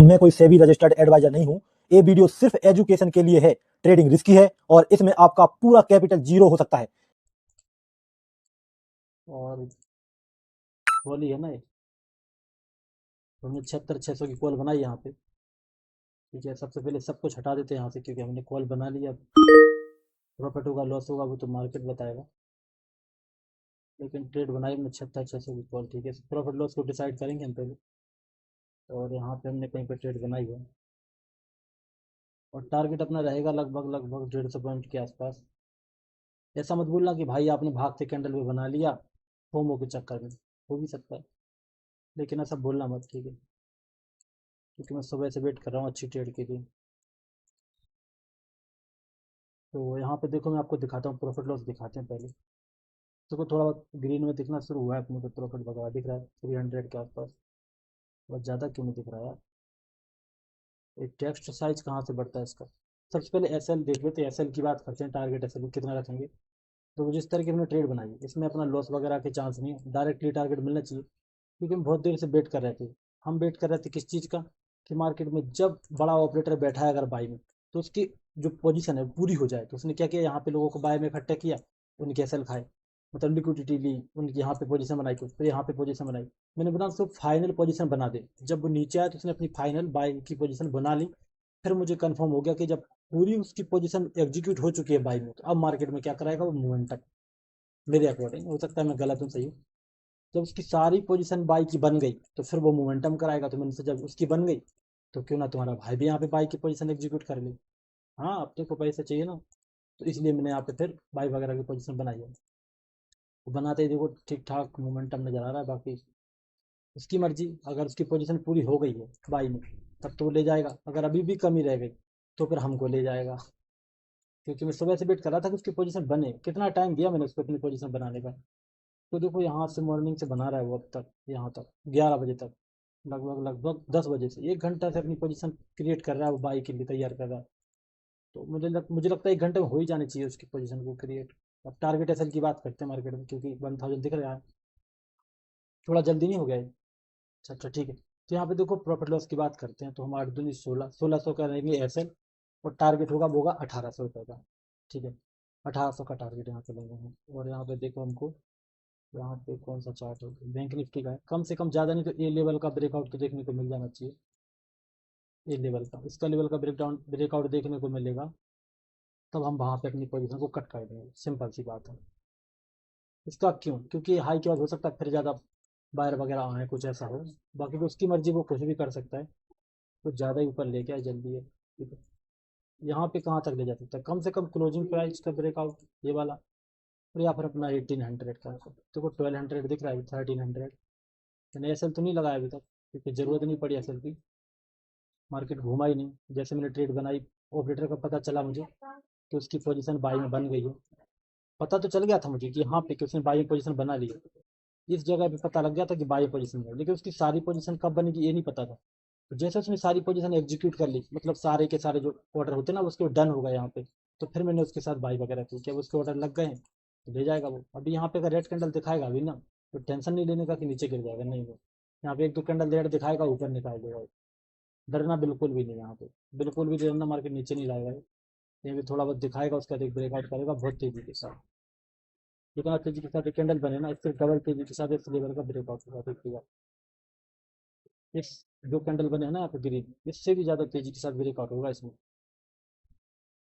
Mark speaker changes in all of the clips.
Speaker 1: मैं कोई SEBI registered adviser नहीं हूं। ये वीडियो सिर्फ एजुकेशन के लिए है। ट्रेडिंग रिस्की है और इसमें आपका पूरा कैपिटल जीरो हो सकता है।
Speaker 2: और कॉल ही है ना ये, तो हमने 76 600 की कॉल बनाई यहाँ पे। ठीक है, सबसे पहले सब कुछ हटा देते हैं यहाँ से, क्योंकि हमने कॉल बना लिया। प्रॉफिट होगा लॉस होगा वो तो मार्केट बताएगा, लेकिन ट्रेड बनाई हमने 76 600 की कॉल। ठीक है, प्रॉफिट लॉस को डिसाइड करेंगे हम पहले। और यहाँ पे हमने कहीं पर ट्रेड बनाई है, और टारगेट अपना रहेगा लगभग लगभग 150 पॉइंट के आसपास। ऐसा मत बोलना कि भाई आपने भागते कैंडल में बना लिया फोमो के चक्कर में, हो भी सकता है, लेकिन ऐसा बोलना मत, ठीक है, क्योंकि मैं सुबह से वेट कर रहा हूँ अच्छी ट्रेड के लिए। तो यहाँ पे देखो मैं आपको दिखाता हूँ, प्रॉफिट लॉस दिखाते हैं पहले। देखो थोड़ा बहुत ग्रीन में दिखना शुरू हुआ है अपने को, प्रॉफिट वगैरह दिख रहा है 300 के आसपास। बहुत ज़्यादा क्यों नहीं दिख रहा है? एक टेक्स्ट साइज कहाँ से बढ़ता है इसका? सबसे पहले एस एल देख लेते हैं, एस एल की बात करते हैं, टारगेट एस एल कितना रखेंगे। तो जिस तरह की हमने ट्रेड बनाई इसमें अपना लॉस वगैरह के चांस नहीं है, डायरेक्टली टारगेट मिलना चाहिए, क्योंकि हम बहुत देर से वेट कर रहे थे। हम वेट कर रहे थे किस चीज़ का, कि मार्केट में जब बड़ा ऑपरेटर बैठा है अगर बाई में, तो उसकी जो पोजीशन है पूरी हो जाए। तो उसने क्या किया, यहाँ पे लोगों को बाय में इकट्ठा किया, उनके एसएल खाए, मतलब लिक्विडिटी ली, उनकी यहाँ पे पोजीशन बनाई, कुछ फिर यहाँ पे पोजीशन बनाई। मैंने बना उसको फाइनल पोजीशन बना दे, जब वो नीचे आया तो उसने अपनी फाइनल बाय की पोजीशन बना ली। फिर मुझे कंफर्म हो गया कि जब पूरी उसकी पोजीशन एग्जीक्यूट हो चुकी है बाई में, तो अब मार्केट में क्या कराएगा वो मोमेंटम। मेरे अकॉर्डिंग, हो सकता है मैं गलत हूँ, सही हूँ। जब उसकी सारी पोजीशन बाई की बन गई तो फिर वो मोमेंटम कराएगा। तो मैंने सोचा जब उसकी बन गई तो क्यों ना तुम्हारा भाई भी यहाँ पे बाई की पोजीशन एग्जीक्यूट कर ले। हाँ, अपने को पैसे चाहिए ना, तो इसलिए मैंने यहाँ पे फिर बाई वगैरह की पोजीशन बनाई है। तो बनाते ही देखो ठीक ठाक मोमेंटम नजर आ रहा है। बाकी उसकी मर्जी, अगर उसकी पोजीशन पूरी हो गई है बाई में तब तो वो ले जाएगा, अगर अभी भी कमी रह गई तो फिर हमको ले जाएगा। क्योंकि मैं सुबह से वेट कर रहा था कि उसकी पोजीशन बने, कितना टाइम दिया मैंने उसको अपनी पोजीशन बनाने का। तो देखो यहाँ से मॉर्निंग से बना रहा है वो अब तक, यहाँ तक 11 बजे तक, लगभग लगभग 10 बजे से 1 घंटा से अपनी पोजीशन क्रिएट कर रहा है वो, बाई के लिए तैयार कर रहा है। तो मुझे लगता है 1 घंटे में हो ही जानी चाहिए उसकी पोजीशन को क्रिएट। अब टारगेट एसएल की बात करते हैं मार्केट में, क्योंकि 1000 दिख रहा है, थोड़ा जल्दी नहीं हो गया है? अच्छा अच्छा, ठीक है। तो यहाँ पे देखो प्रॉफिट लॉस की बात करते हैं, तो हम 8 दूनी 1600 का रहेंगे एसएल, और टारगेट होगा 1800 रुपये का। ठीक है, 1800 का टारगेट यहाँ पे लेंगे हम। और यहाँ पे देखो हमको, यहाँ पे कौन सा चार्ट है, बैंक निफ्टी का है, कम से कम ज़्यादा नहीं तो ए लेवल का ब्रेकआउट तो देखने को मिल जाना चाहिए। ए लेवल का, इसका लेवल का ब्रेकआउट देखने को मिलेगा, तब हम वहाँ पे अपनी पोजीशन को कट कर देंगे, सिंपल सी बात है। इसका क्यों? क्योंकि हाई के बाद हो सकता है फिर ज़्यादा बायर वगैरह आए, कुछ ऐसा हो। बाकी तो उसकी मर्जी, वो कुछ भी कर सकता है, कुछ ज़्यादा ही ऊपर लेके आए जल्दी है, ठीक है। यहाँ पे कहाँ तक ले जा सकता है, कम से कम क्लोजिंग प्राइस का ब्रेकआउट ये वाला, और या फिर अपना 1800 का। देखो 1200 दिख रहा है, 1300। मैंने एसएल तो नहीं लगाया अभी तक, क्योंकि ज़रूरत नहीं पड़ी एसएल की, मार्केट घूमा ही नहीं। जैसे मैंने ट्रेड बनाई, ऑपरेटर का पता चला मुझे कि उसकी पोजीशन बाई में बन गई है। पता तो चल गया था मुझे कि हाँ पे कि उसने बाई पोजीशन बना ली है, इस जगह पे पता लग गया था कि बाई पोजीशन है, लेकिन उसकी सारी पोजीशन कब बनेगी ये नहीं पता था। तो जैसे उसने सारी पोजीशन एग्जीक्यूट कर ली, मतलब सारे के सारे जो ऑर्डर होते हैं ना उसके डन हो गए यहाँ पे, तो फिर मैंने उसके साथ बाई वगैरह की, क्या उसके ऑर्डर लग गए हैं तो ले जाएगा वो। अभी यहाँ पे अगर रेड कैंडल दिखाएगा अभी ना, तो टेंशन नहीं लेने का कि नीचे गिर जाएगा, नहीं वो यहाँ पे एक दो कैंडल रेड दिखाएगा ऊपर निकाल देगा। डरना बिल्कुल भी नहीं यहाँ पे, बिल्कुल भी डरना, मार्केट नीचे नहीं लाएगा ये भी। थोड़ा बहुत दिखाएगा उसका एक ब्रेकआउट करेगा बहुत तेजी के साथ, जितना तेजी के साथ कैंडल बने ना, इससे डबल तेजी के साथ इस लेवल का ब्रेकआउट होगा, देखिएगा। इस जो कैंडल बने हैं ना यहाँ पे ग्रीन, इससे भी ज़्यादा तेजी के साथ ब्रेकआउट होगा इसमें,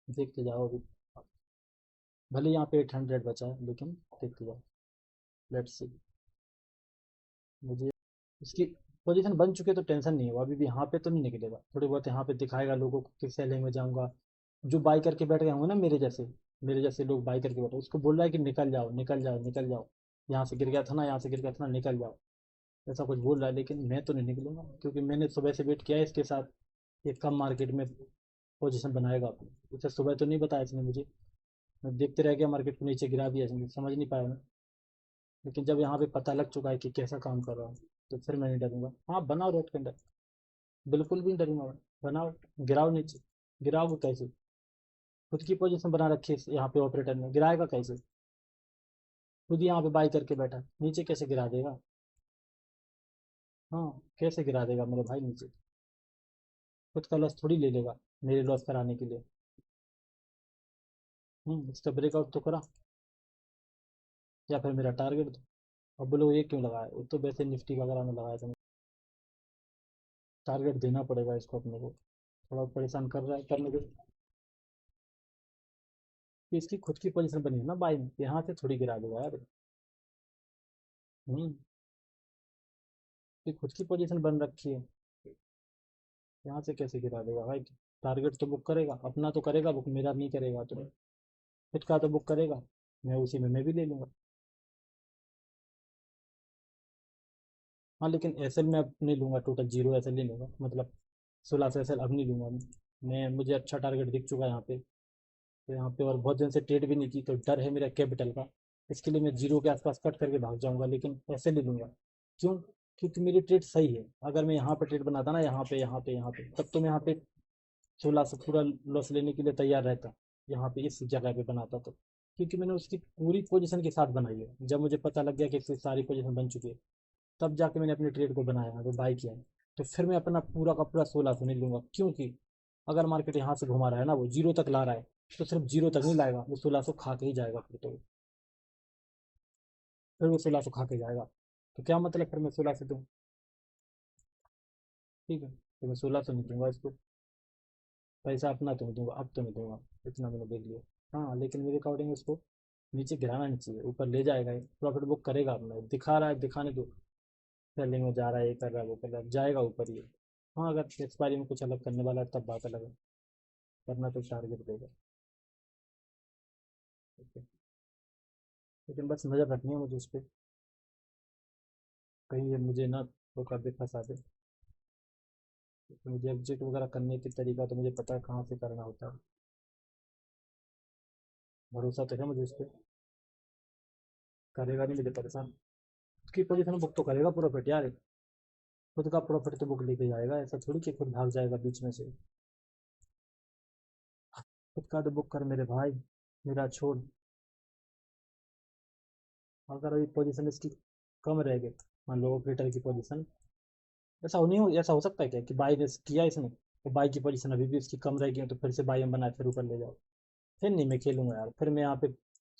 Speaker 2: देखते जाओ अभी। भले यहाँ पे 800 बचा है, लेकिन देखते जाओ, लेट्स सी। मुझे इसकी पोजीशन बन चुके तो टेंशन नहीं है, अभी भी यहाँ पे तो नहीं निकलेगा, थोड़ी बहुत यहाँ पे दिखाएगा लोगों को किस सेलिंग में जाऊँगा। जो बाई करके बैठ गए होंगे ना मेरे जैसे लोग बाई करके बैठे, उसको बोल रहा है कि निकल जाओ निकल जाओ निकल जाओ, यहाँ से गिर गया था ना, यहाँ से गिर गया था ना, निकल जाओ, ऐसा कुछ बोल रहा है। लेकिन मैं तो नहीं निकलूंगा, क्योंकि मैंने सुबह से वेट किया है इसके साथ, ये कम मार्केट में पोजीशन बनाएगा अपनी। उसे सुबह तो नहीं बताया इसने मुझे, मैं देखते रह गया, मार्केट को नीचे गिरा दिया इसने, समझ नहीं पाया मैं। लेकिन जब यहाँ पे पता लग चुका है कि कैसा काम कर रहा हूँ, तो फिर मैं नहीं डरूंगा। हाँ बनाओ रेड कैंडल, बिल्कुल भी नहीं डरूंगा मैं। बनाओ, गिराओ नीचे। गिराओगे कैसे? खुद की पोजीशन बना रखी है यहाँ पे ऑपरेटर ने, गिराएगा कैसे? खुद ही यहाँ पे बाई करके बैठा, नीचे कैसे गिरा देगा? हाँ, कैसे गिरा देगा मेरे भाई नीचे? खुद का लॉस थोड़ी ले लेगा मेरे लॉस कराने के लिए। इसका ब्रेकआउट तो करा, या फिर मेरा टारगेट दो। अब बोलो ये क्यों लगाया, वो तो वैसे निफ्टी वगैरह में लगाया था। टारगेट देना पड़ेगा इसको अपने को, थोड़ा परेशान कर रहा है करने को। कि इसकी खुद की पोजीशन बनी है ना बाई में, यहाँ से थोड़ी गिरा देगा यार। हम्म इसकी खुद की पोजीशन बन रखी है, यहाँ से कैसे गिरा देगा भाई। टारगेट तो बुक करेगा, अपना तो करेगा बुक, मेरा नहीं करेगा तो। खुद का तो बुक करेगा, मैं उसी में मैं भी ले लूंगा। हाँ लेकिन एस एल मैं अब नहीं लूंगा, टोटल जीरो एस एल नहीं लूंगा, मतलब 1600 एस एल अब नहीं लूंगा मैं। मुझे अच्छा टारगेट दिख चुका है यहाँ पे। तो यहाँ पे और बहुत दिन से ट्रेड भी नहीं की, तो डर है मेरा कैपिटल का। इसके लिए मैं जीरो के आसपास कट करके भाग जाऊंगा, लेकिन ऐसे ले लूंगा। क्यों? क्योंकि मेरी ट्रेड सही है। अगर मैं यहाँ पे ट्रेड बनाता ना, यहाँ पे यहाँ पे यहाँ पे, तब तो मैं यहाँ पे 1600 पूरा लॉस लेने के लिए तैयार रहता, यहाँ पे इस जगह पे बनाता तो। क्योंकि मैंने उसकी पूरी पोजीशन के साथ बनाई है, जब मुझे पता लग गया कि इसकी सारी पोजीशन बन चुकी है, तब जाके मैंने अपनी ट्रेड को बनाया, वो बाई किया। तो फिर मैं अपना पूरा का पूरा 1600 नहीं लूंगा, क्योंकि अगर मार्केट यहाँ से घुमा रहा है ना, वो जीरो तक ला रहा है, तो सिर्फ जीरो तक नहीं लाएगा, वो 1600 खा के ही जाएगा फिर वो 1600 खा के जाएगा। तो क्या मतलब फिर मैं 1600 दूँ? ठीक है, तो मैं 1600 नहीं दूंगा इसको। पैसा अपना तो नहीं दूंगा, अब तो नहीं दूंगा, इतना मैंने देख लिया। हाँ लेकिन मेरे अकॉर्डिंग उसको नीचे गिराना नहीं चाहिए, ऊपर ले जाएगा, प्रॉफिट बुक करेगा अपना, दिखा रहा है, दिखाने दो। सेलिंग में जा रहा है, ये कर रहा है, वो कर रहा है, जाएगा ऊपर ही। हाँ अगर एक्सपायरी में कुछ अलग करने वाला है तब बात अलग है, करना तो टारगेट देगा। ठीक है, लेकिन बस नज़र रखनी है मुझे उस पर, कहीं ये मुझे ना धोखा दे फंसा दे। तो मुझे एग्जिट वगैरह करने की तरीका तो मुझे पता है कहाँ से करना होता है। भरोसा तो है मुझे उस पर, करेगा नहीं मुझे परेशान। उसकी पोजीशन बुक तो करेगा प्रॉफिट यार, खुद का प्रॉफिट तो बुक लेके जाएगा, ऐसा थोड़ी कि खुद भाग जाएगा बीच में से। खुद का तो बुक कर मेरे भाई, मेरा छोड़। अगर अभी पोजीशन इसकी कम रह गई, मान लो ऑपरेटर की पोजीशन, ऐसा हो सकता है क्या कि बाई ने किया इसने, तो बाई की पोजीशन अभी भी उसकी कम रह गई है, तो फिर से बाई हम बनाए फिर ऊपर ले जाओ। फिर नहीं मैं खेलूंगा यार, फिर मैं यहाँ पे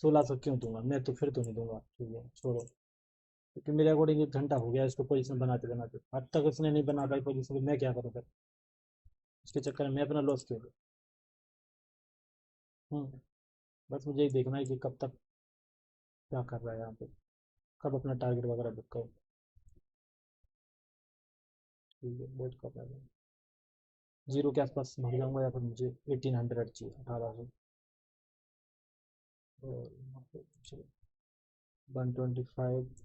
Speaker 2: 1600 क्यों दूंगा मैं, तो फिर तो नहीं दूंगा, ठीक है छोड़ो। क्योंकि मेरे अकॉर्डिंग 1 घंटा हो गया इसको पोजीशन बनाते बनाते, अब तक उसने नहीं बना पाई पोजीशन, तो मैं क्या करूँ फिर, उसके चक्कर में मैं अपना लॉस क्यों लूं? हम्म बस मुझे ये देखना है कि कब तक क्या कर रहा है यहाँ पे, कब अपना टारगेट वगैरह बुक करो। ठीक है, वेट कर रहा है। जीरो के आसपास भाग जाऊंगा, या फिर मुझे 1800 चाहिए, 1800। और 125।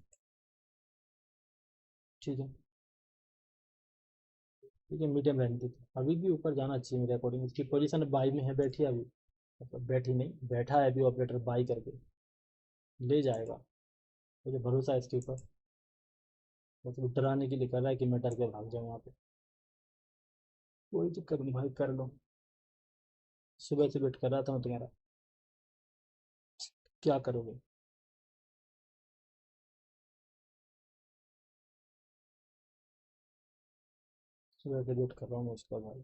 Speaker 2: ठीक है, ठीक है, मीडियम रहने देते, अभी भी ऊपर जाना चाहिए मेरे अकॉर्डिंग। इसकी पोजीशन बाई में है, बैठी है अभी, मतलब बैठी नहीं, बैठा है अभी ऑपरेटर, बाई करके ले जाएगा, मुझे भरोसा है इसके ऊपर। मतलब डराने के लिए कर रहा है कि मैं डर के भाग जाऊँ यहाँ पे। कोई दिक्कत नहीं भाई, कर लो। सुबह से वेट कर रहा था मैं तुम्हारा, क्या करोगे? सुबह से वेट कर रहा हूँ मैं उसका भाई,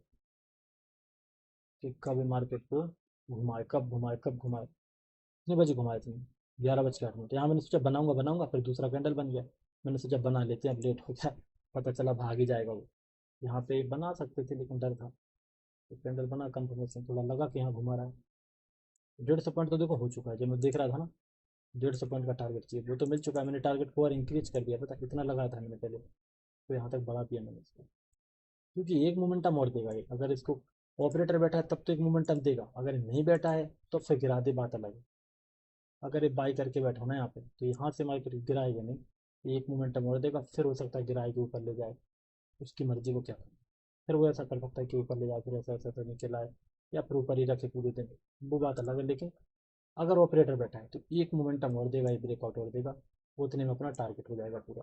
Speaker 2: कि कब मार्केट को घुमाए, कब घुमाए, कब घुमाए। कितने बजे घुमाए तुमने? 11 बज के 8 मिनट, यहाँ मैंने सोचा बनाऊंगा बनाऊंगा, फिर दूसरा कैंडल बन गया। मैंने सोचा बना लेते हैं, अब लेट हो गया, पता चला भाग ही जाएगा वो। यहाँ पे बना सकते थे लेकिन डर था, तो कैंडल बना, कंफर्मेशन थोड़ा लगा कि यहाँ घुमा रहा है। 150 पॉइंट तो देखो हो चुका है, जब मैं देख रहा था ना, 150 पॉइंट का टारगेट चाहिए, वो तो मिल चुका है। मैंने टारगेट को और इंक्रीज कर दिया, पता कितना लगाया था मैंने पहले, तो यहाँ तक बढ़ा दिया मैंने इसको। क्योंकि एक मोमेंटम और देगा ये, अगर इसको ऑपरेटर बैठा है तब तो एक मोमेंटम देगा, अगर नहीं बैठा है तो फिर गिरा दे, बात अलग है। अगर ये बाई करके बैठा ना यहाँ पे, तो यहाँ से मार्केट गिराएगा नहीं, एक मोमेंटम और देगा, फिर हो सकता है गिराएगा ऊपर ले जाए, उसकी मर्जी को क्या करना। फिर वो ऐसा कर सकता है कि ऊपर ले जाए, फिर ऐसा ऐसा तो नीचे लाए, या फिर ऊपर ही रखे पूरे दिन, वो बात अलग है। लेकिन अगर ऑपरेटर बैठा है तो एक मोमेंटम और देगा, एक ब्रेकआउट और देगा, उतने में अपना टारगेट हो जाएगा पूरा।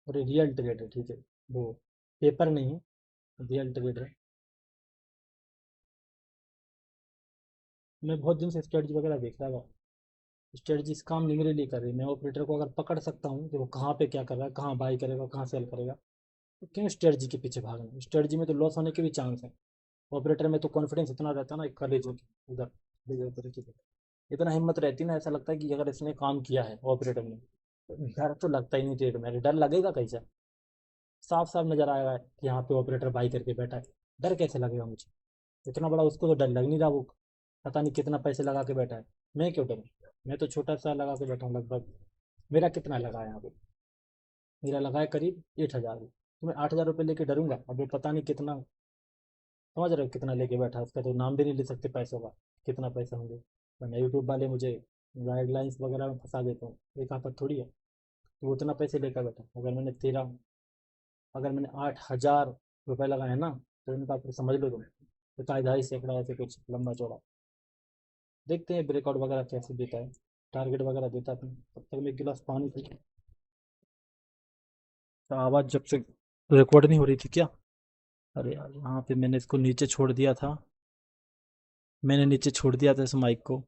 Speaker 2: और ये रियल ट्रेड है, ठीक है, वो पेपर नहीं है, रियल ट्रेड है। मैं बहुत दिन से स्ट्रेटजी वगैरह देख रहा था, स्ट्रेटजीज काम नहीं मेरे लिए कर रही। मैं ऑपरेटर को अगर पकड़ सकता हूँ कि वो कहाँ पे क्या कर रहा है, कहाँ बाई करेगा, कहाँ सेल करेगा, तो क्यों स्ट्रेटजी के पीछे भागना? स्ट्रेटजी में तो लॉस होने के भी चांस है। ऑपरेटर में तो कॉन्फिडेंस इतना रहता है ना, कर लीजिए उधर उधर की इतना हिम्मत रहती है ना, ऐसा लगता है कि अगर इसने काम किया है ऑपरेटर ने, तो डर तो लगता ही नहीं ट्रेड में। डर लगेगा कैसे? साफ साफ नजर आएगा कि यहाँ पे ऑपरेटर बाई करके बैठा है, डर कैसे लगेगा मुझे? इतना बड़ा उसको तो डर लग नहीं रहा, वो पता नहीं कितना पैसे लगा के बैठा है। मैं क्यों डरूं? मैं तो छोटा सा लगा के बैठा हूँ लगभग। मेरा कितना लगा है यहाँ पे? मेरा लगा है करीब 8,000। तो मैं 8,000 रुपये लेके डरूंगा? अब वो पता नहीं कितना, समझ रहे हो कितना लेके बैठा है, उसका तो नाम भी नहीं ले सकते पैसों का, कितना पैसा होंगे। वरना यूट्यूब वाले मुझे गाइडलाइंस वगैरह में फंसा देते हैं, एक आफत थोड़ी है। तो वो उतना पैसे लेकर बैठा। अगर मैंने 8,000 रुपये लगाए ना, तो इनका आप समझ लो तुम, तो 2.5 सैकड़ा ऐसे कुछ लंबा चौड़ा। देखते हैं ब्रेकआउट वगैरह कैसे देता है, टारगेट वगैरह देता है। तब तक मैं एक गिलास पानी पी। तो आवाज़ जब से रिकॉर्ड नहीं हो रही थी क्या? अरे यार, यहाँ पे मैंने इसको नीचे छोड़ दिया था। मैंने नीचे छोड़ दिया था इस माइक को,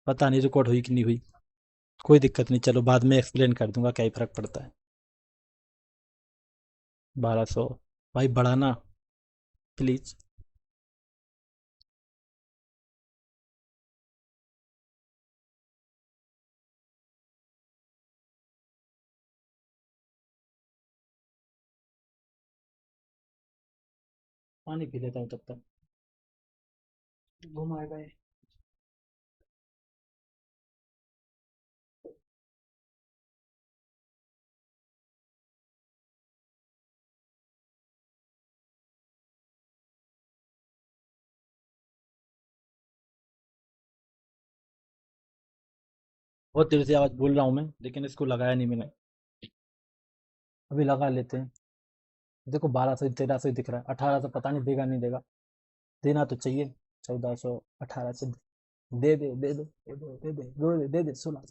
Speaker 2: पता नहीं रिकॉर्ड हुई कि नहीं हुई। कोई दिक्कत नहीं, चलो बाद में एक्सप्लेन कर दूंगा क्या ही फर्क पड़ता है। 1200 भाई, बढ़ाना प्लीज। पानी पी लेता हूँ तब तक। घुमाएगा ये। बहुत देर से आवाज बोल रहा हूँ मैं, लेकिन इसको लगाया नहीं मैंने। अभी लगा लेते हैं। देखो 1200 1300 दिख रहा है, 1800 पता नहीं देगा नहीं देगा। देना तो चाहिए। 1400, 1800 दे दे दे दे दे दे दे दे दे दे 16,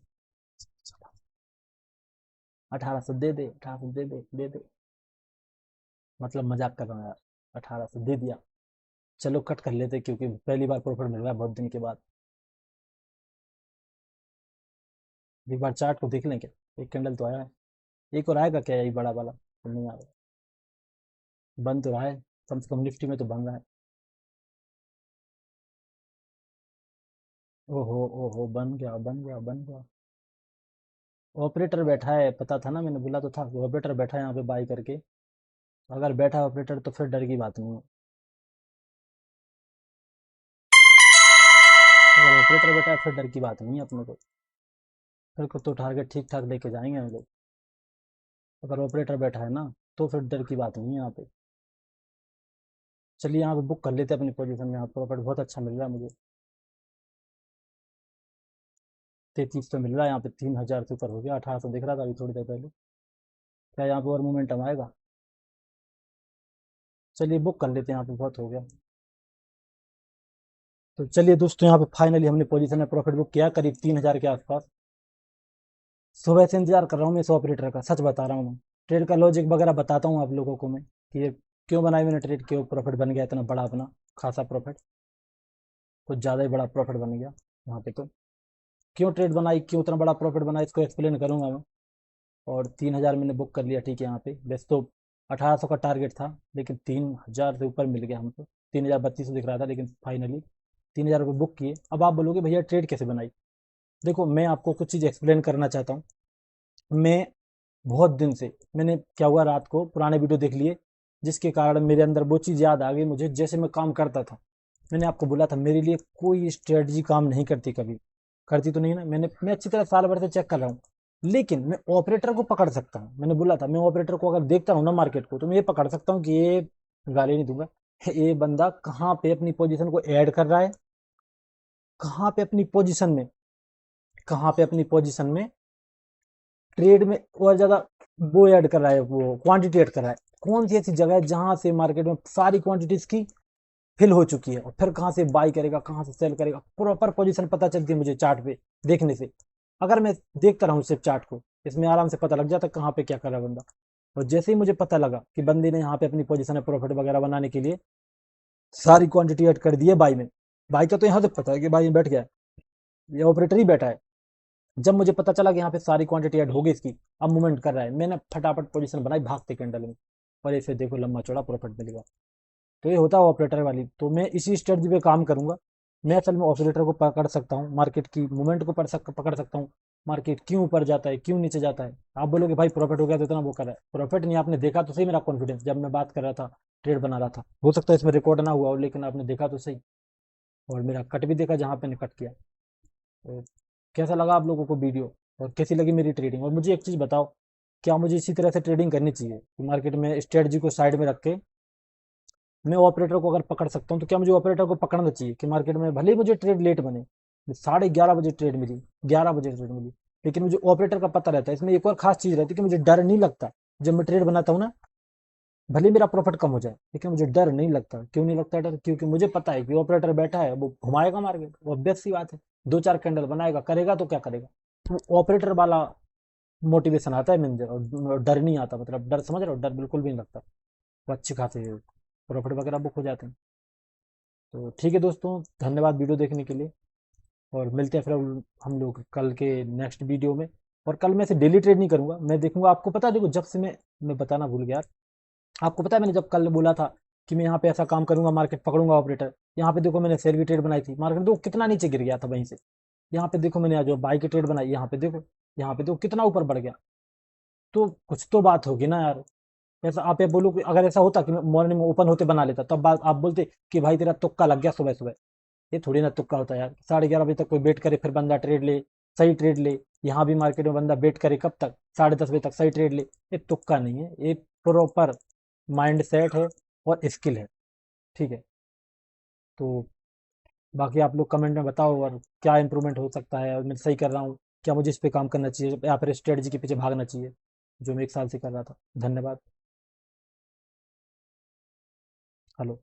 Speaker 2: 1800 दे दे, 1800 दे दे दे दे। मतलब मजाक कर रहा हूँ यार। 1800 दे दिया। चलो कट कर लेते, क्योंकि पहली बार प्रॉफिट मिल रहा है बहुत दिन के बाद। एक बार चार्ट को देख लें क्या? एक कैंडल तो आया है, एक और आएगा क्या? यही बड़ा वाला तो नहीं आ रहा। बन तो रहा है, कम से कम निफ्टी में तो बन रहा है। ओहो ओहो, बन गया बन गया बन गया। ऑपरेटर बैठा है, पता था ना, मैंने बोला तो था ऑपरेटर बैठा है यहाँ पे बाई करके। अगर बैठा है ऑपरेटर तो फिर डर की बात नहीं है। अगर ऑपरेटर बैठा है फिर डर की बात नहीं है अपने को। फिर तो टारगेट ठीक ठाक लेके जाएंगे हम लोग। अगर ऑपरेटर बैठा है ना, तो फिर डर की बात नहीं है यहाँ पे। चलिए यहाँ पे बुक कर लेते हैं अपनी पोजीशन में। यहाँ प्रॉफिट बहुत अच्छा मिल रहा है मुझे। 33 तो मिल रहा है यहाँ पे, 3,000 से ऊपर हो गया। 1800 दिख रहा था अभी थोड़ी देर पहले। क्या यहाँ पे और मोमेंटम आएगा? चलिए बुक कर लेते हैं, यहाँ पे बहुत हो गया। तो चलिए दोस्तों, यहाँ पे फाइनली हमने पोजीशन में प्रॉफिट बुक किया करीब 3,000 के आसपास। सुबह से इंतजार कर रहा हूँ मैं इस ऑपरेटर का, सच बता रहा हूँ मैं। ट्रेड का लॉजिक वगैरह बताता हूँ आप लोगों को मैं, कि ये क्यों बनाई मैंने ट्रेड, क्यों प्रॉफिट बन गया इतना बड़ा अपना खासा प्रॉफिट। कुछ ज़्यादा ही बड़ा प्रॉफिट बन गया यहाँ पे तो। क्यों ट्रेड बनाई, क्यों इतना बड़ा प्रॉफिट बना, इसको एक्सप्लेन करूंगा मैं। और 3,000 मैंने बुक कर लिया, ठीक है। यहाँ पे वैसे तो 1800 का टारगेट था, लेकिन 3,000 से ऊपर मिल गया हमको। 3,032 दिख रहा था, लेकिन फाइनली 3,000 रुपये बुक किए। अब आप बोलोगे भैया ट्रेड कैसे बनाई? देखो मैं आपको कुछ चीज़ एक्सप्लेन करना चाहता हूँ। मैं बहुत दिन से, मैंने क्या हुआ, रात को पुराने वीडियो देख लिए, जिसके कारण मेरे अंदर वो चीज़ याद आ गई मुझे, जैसे मैं काम करता था। मैंने आपको बोला था मेरे लिए कोई स्ट्रेटजी काम नहीं करती, कभी करती तो नहीं ना। मैं अच्छी तरह साल भर से चेक कर रहा हूँ, लेकिन मैं ऑपरेटर को पकड़ सकता हूँ। मैंने बोला था मैं ऑपरेटर को अगर देखता हूँ ना मार्केट को, तो मैं ये पकड़ सकता हूँ कि ये, गाली नहीं दूंगा, ये बंदा कहाँ पे अपनी पोजीशन को ऐड कर रहा है, कहाँ पे अपनी पोजीशन में, कहाँ पे अपनी पोजीशन में ट्रेड में और ज्यादा वो ऐड कर रहा है, वो क्वांटिटी ऐड कर रहा है। कौन सी ऐसी जगह है जहां से मार्केट में सारी क्वांटिटीज की फिल हो चुकी है, और फिर कहाँ से बाई करेगा, कहाँ से सेल करेगा, प्रॉपर पोजीशन पता चलती है मुझे चार्ट पे देखने से। अगर मैं देखता रहूँ सिर्फ चार्ट को, इसमें आराम से पता लग जाता है कहाँ पे क्या कर रहा है बंदा। और जैसे ही मुझे पता लगा कि बंदे ने यहाँ पे अपनी पोजीशन है प्रॉफिट वगैरह बनाने के लिए सारी क्वांटिटी ऐड कर दी है बाई में। बाई का तो यहाँ से पता है कि बाई में बैठ गया है, ये ऑपरेटर ही बैठा है। जब मुझे पता चला कि यहाँ पे सारी क्वांटिटी ऐड हो गई इसकी, अब मूवमेंट कर रहा है, मैंने फटाफट पोजीशन बनाई भागते कैंडल में। और इसे देखो लंबा चौड़ा प्रॉफिट मिलेगा। तो ये होता है ऑपरेटर वाली। तो मैं इसी स्ट्रेटजी पे काम करूंगा। मैं असल में ऑपरेटर को पकड़ सकता हूँ, मार्केट की मूवमेंट को पकड़ सकता हूँ, मार्केट क्यों ऊपर जाता है क्यों नीचे जाता है। आप बोलोगे भाई प्रॉफिट हो गया तो इतना वो कर रहा है, प्रॉफिट नहीं, आपने देखा तो सही मेरा कॉन्फिडेंस जब मैं बात कर रहा था, ट्रेड बना रहा था। हो सकता है इसमें रिकॉर्ड ना हुआ हो, लेकिन आपने देखा तो सही। और मेरा कट भी देखा जहाँ पे कट किया। तो कैसा लगा आप लोगों को वीडियो, और कैसी लगी मेरी ट्रेडिंग। और मुझे एक चीज़ बताओ, क्या मुझे इसी तरह से ट्रेडिंग करनी चाहिए कि मार्केट में स्ट्रेटजी को साइड में रख के मैं ऑपरेटर को अगर पकड़ सकता हूँ, तो क्या मुझे ऑपरेटर को पकड़ना चाहिए कि मार्केट में भले ही मुझे ट्रेड लेट बने, 11:30 बजे ट्रेड मिली, 11 बजे ट्रेड मिली, लेकिन मुझे ऑपरेटर का पता रहता है। इसमें एक और खास चीज़ रहती है कि मुझे डर नहीं लगता जब मैं ट्रेड बनाता हूँ ना, भले मेरा प्रॉफिट कम हो जाए लेकिन मुझे डर नहीं लगता। क्यों नहीं लगता डर? क्योंकि मुझे पता है कि ऑपरेटर बैठा है, वो घुमाएगा मार्केट, वो ऑब्वियस सी बात है। दो चार कैंडल बनाएगा, करेगा तो क्या करेगा। तो ऑपरेटर वाला मोटिवेशन आता है मेरे अंदर, और डर नहीं आता, मतलब डर, समझ रहे हो, डर बिल्कुल भी नहीं लगता। वो अच्छे खासे प्रॉफिट वगैरह बुक हो जाते हैं। तो ठीक है दोस्तों, धन्यवाद वीडियो देखने के लिए। और मिलते हैं फिर हम लोग कल के नेक्स्ट वीडियो में। और कल मैं ऐसे डेली ट्रेड नहीं करूंगा, मैं देखूंगा, आपको पता है, देखो जब से मैं बताना भूल गया यार। आपको पता है मैंने जब कल बोला था कि मैं यहाँ पे ऐसा काम करूंगा, मार्केट पकड़ूंगा ऑपरेटर, यहाँ पे देखो मैंने सेल की ट्रेड बनाई थी, मार्केट देखो कितना नीचे गिर गया था वहीं से। यहाँ पे देखो मैंने आज जो बाई की ट्रेड बनाई, यहाँ पे देखो, यहाँ पे देखो कितना ऊपर बढ़ गया। तो कुछ तो बात होगी ना यार। ऐसा आप ये बोलो कि अगर ऐसा होता कि मैं मॉर्निंग में ओपन होते बना लेता, तब बात आप बोलते कि भाई तेरा तुक्का लग गया सुबह सुबह। ये थोड़ी ना तुक्का होता है यार, 11:30 बजे तक कोई वेट करे फिर बंदा ट्रेड ले, सही ट्रेड ले। यहाँ भी मार्केट में बंदा वेट करे कब तक, 10:30 बजे तक सही ट्रेड ले। ये तुक्का नहीं है, ये प्रॉपर माइंड सेट है और स्किल है। ठीक है। तो बाकी आप लोग कमेंट में बताओ और क्या इंप्रूवमेंट हो सकता है, और मैं सही कर रहा हूँ, क्या मुझे इस पे काम करना चाहिए या फिर स्ट्रेटजी के पीछे भागना चाहिए जो मैं 1 साल से कर रहा था। धन्यवाद। हेलो।